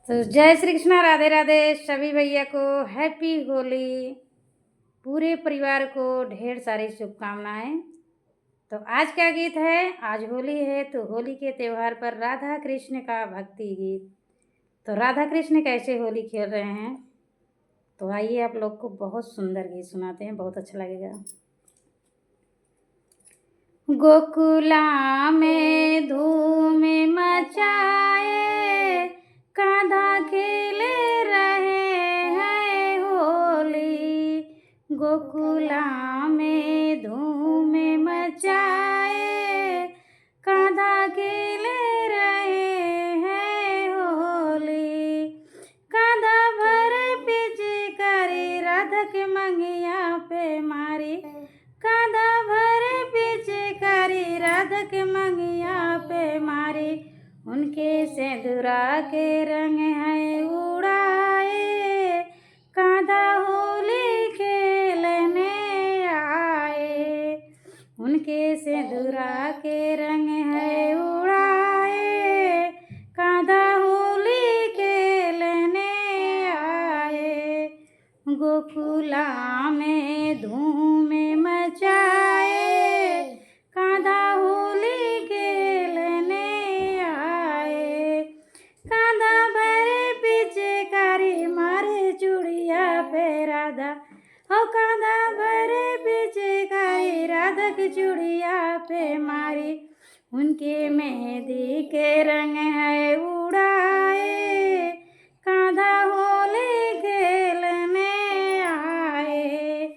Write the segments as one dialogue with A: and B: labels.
A: तो जय श्री कृष्णा, राधे राधे। सभी भैया को हैप्पी होली। पूरे परिवार को ढेर सारी शुभकामनाएं। तो आज क्या गीत है? आज होली है तो होली के त्यौहार पर राधा कृष्ण का भक्ति गीत। तो राधा कृष्ण कैसे होली खेल रहे हैं, तो आइए आप लोग को बहुत सुंदर गीत सुनाते हैं, बहुत अच्छा लगेगा। गोकुला में धूम मचाए, कान्हा खेले रहे हैं होली। गोकुला में धूम मचाए, कान्हा खेले रहे हैं होली। कान्हा भर पिचकारी राधा के मंगिया पे मारी, कान्हा भर पिचकारी राधा के मंगिया पे मारी। उनके सिंदूरा के रंग है उड़ाए, कान्हा होली खेलने आए। उनके सिंदूरा के रंग है उड़ाए, कान्हा होली खेलने आए। गोकुला में धूम मचाए, कान्हा होली खेलने आए। कान्हा भरे पिचकारी मारे चूड़िया पे राधा, ओ कान्हा भरे पिचकारी राधा की चूड़िया पे मारी। उनके मेहंदी के रंग है उड़ाए, कान्हा होली खेलने आए।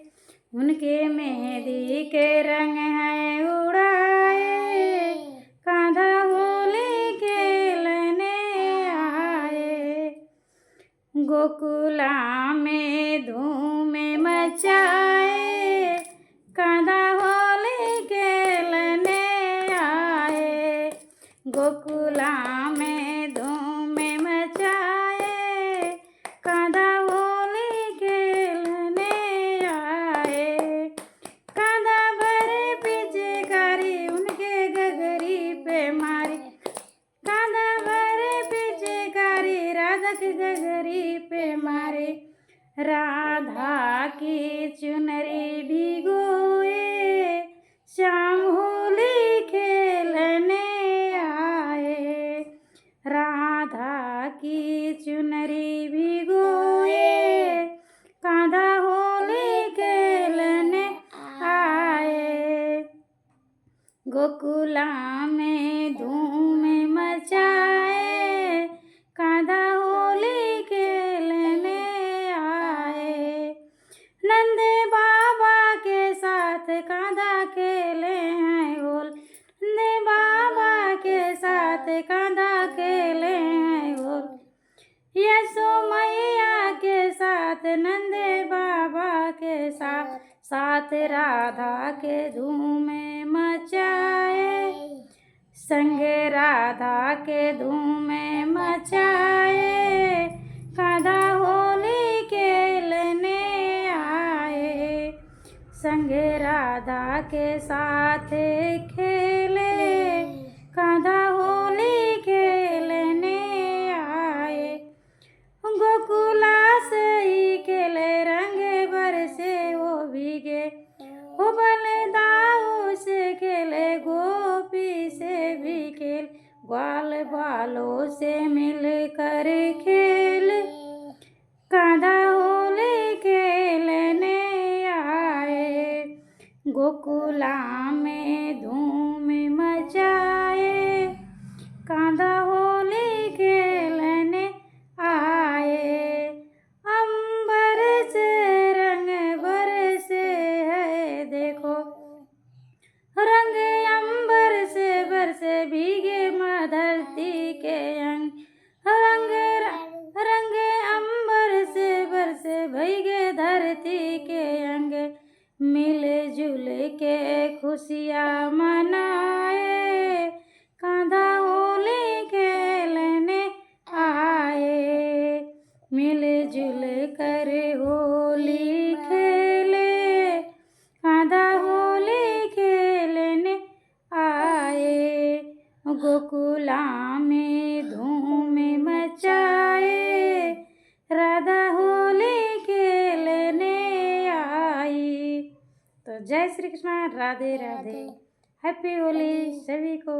A: उनके मेहंदी के रंग है उड़ाए, कान्हा होली खेलने आए। गोकुला में धूम मचाए, कान्हा होली खेलने आए। गोकुला में धूम मचाए, कान्हा होली खेलने आए। कान्हा भरे पिचकारी उनके गगरी पे मारी, कान्हा भरे पिचकारी राधा की गगरी पे मारे। राधा की चुनरी भिगोए, श्याम होली खेलने आए। राधा की चुनरी भिगोए, कान्हा होली खेलने आए। गोकुला में धूम मचाए, कान्हा होली खेलने आए। नंदे बाबा के साथ कान्हा खेले हैं होली, नंदे बाबा के साथ कान्हा खेले हैं होली। यशो मैया के साथ नंदे बाबा के साथ, साथ राधा के धूम मचाए। संग राधा के धूम मचाए, कान्हा होली खेलने आए। संग राधा के साथ खेले, कान्हा होली खेलने आए। गोकुला से ही खेले रंग बरसे वो भीगे, वो बलदाऊ से खेले गोपी से भी खेल। ग्वाल बालों से मिल कर खेल, कान्हा होली खेलने आए। गोकुला में धूम मचाए, कान्हा होली खेलने आए। अंबर से रंग बरसे है देखो, रंग अंबर से बरसे भीगे धरती के अंग। रंग राधा होली खेलने आई। तो जय श्री कृष्ण, राधे राधे, हैप्पी होली सभी को।